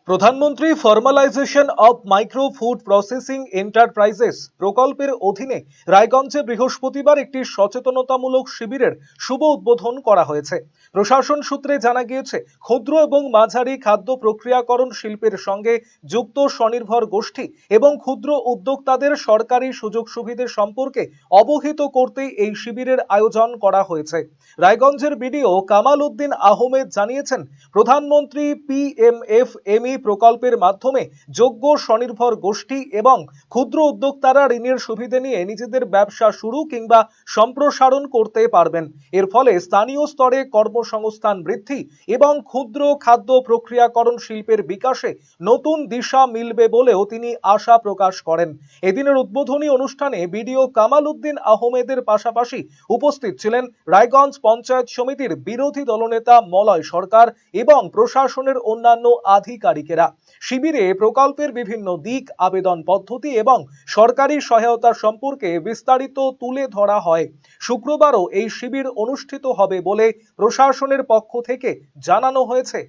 প্রধানমন্ত্রী formalisation of micro food processing enterprises প্রকল্পের অধীনে রায়গঞ্জে বৃহস্পতিবার একটি সচেতনতামূলক শিবিরের শুভ উদ্বোধন করা হয়েছে। প্রশাসন সূত্রে জানা গিয়েছে, ক্ষুদ্র এবং মাঝারি খাদ্য প্রক্রিয়াকরণ শিল্পের সঙ্গে যুক্ত স্বনির্ভর গোষ্ঠী এবং ক্ষুদ্র উদ্যোক্তাদের সরকারি সুযোগ সুবিধা সম্পর্কে অবহিত করতে এই শিবিরের আয়োজন করা হয়েছে। রায়গঞ্জের বিডিও কামাল উদ্দিন আহমেদ জানিয়েছেন, প্রধানমন্ত্রী পিএমএফএমই প্রকল্পের মাধ্যমে যোগ্য স্বনির্ভর গোষ্ঠী এবং ক্ষুদ্র উদ্যোক্তারা ঋণের সুবিধা নিয়ে নিজেদের ব্যবসা শুরু কিংবা সম্প্রসারণ করতে পারবেন। এর ফলে স্থানীয় স্তরে কর্মসংস্থান বৃদ্ধি এবং ক্ষুদ্র খাদ্য প্রক্রিয়াকরণ শিল্পের বিকাশে নতুন দিশা মিলবে বলেও তিনি আশা প্রকাশ করেন। এদিনের উদ্বোধনী অনুষ্ঠানে বিডিও কামাল উদ্দিন আহমেদের পাশাপাশি উপস্থিত ছিলেন রায়গঞ্জ পঞ্চায়েত সমিতির বিরোধী দলনেতা মলয় সরকার এবং প্রশাসনের অন্যান্য আধিকারিকেরা। শিবিরে প্রকল্পের বিভিন্ন দিক, আবেদন পদ্ধতি এবং সরকারি সহায়তা সম্পর্কে বিস্তারিত তুলে ধরা হয়। শুক্রবারও এই শিবির অনুষ্ঠিত হবে বলে প্রশাসনের পক্ষ থেকে জানানো হয়েছে।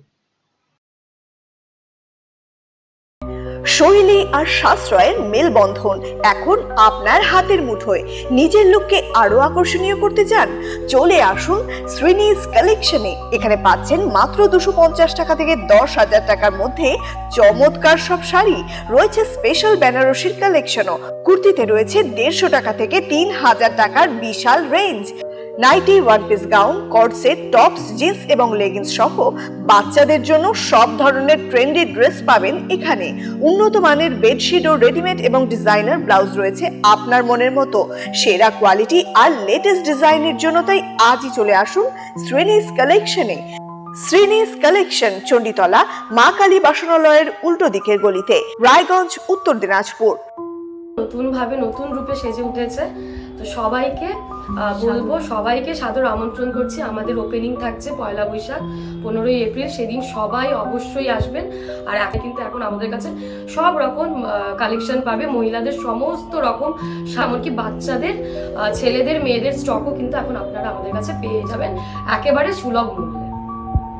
শৈলী আর সাশ্রয়ের মেলবন্ধন এখন আপনার হাতের মুঠোয়। নিজের লুককে আরো আকর্ষণীয় করতে চান? চলে আসুন শ্রীনিজ কালেকশনে। এখানে পাচ্ছেন মাত্র 250 টাকা থেকে 10,000 টাকার মধ্যে চমৎকার সব শাড়ি। রয়েছে স্পেশাল বেনারসির কালেকশনও। কুর্তিতে রয়েছে 150 টাকা থেকে 3,000 টাকার বিশাল range. Nightie, one piece gown, cord set, tops, jeans এবং লেগিংস সহ বাচ্চাদের জন্য সব ধরনের ট্রেন্ডি ড্রেস পাবেন এখানে। উন্নত মানের বেডশিট ও রেডিমেড এবং ডিজাইনার ব্লাউজ রয়েছে আপনার মনের মতো। সেরা কোয়ালিটি আর লেটেস্ট ডিজাইনের জন্য তাই আজই চলে আসুন শ্রীনিজ কালেকশনে। শ্রীনিজ কালেকশন, চণ্ডীতলা মা কালী বাসনালয়ের উল্টো দিকের গলিতে, রায়গঞ্জ, উত্তর দিনাজপুর। নতুন ভাবে নতুন রূপে সেজে উঠেছে, তো সবাইকে বলবো, সবাইকে সাদর আমন্ত্রণ করছি। আমাদের ওপেনিং থাকছে 1 বৈশাখ 15ই এপ্রিল, সেদিন সবাই অবশ্যই আসবেন। আর কিন্তু এখন আমাদের কাছে সব রকম কালেকশন পাবে, মহিলাদের সমস্ত রকম, এমনকি বাচ্চাদের, ছেলেদের, মেয়েদের স্টকও কিন্তু এখন আপনারা আমাদের কাছে পেয়ে যাবেন একেবারে সুলভ মূল্যে।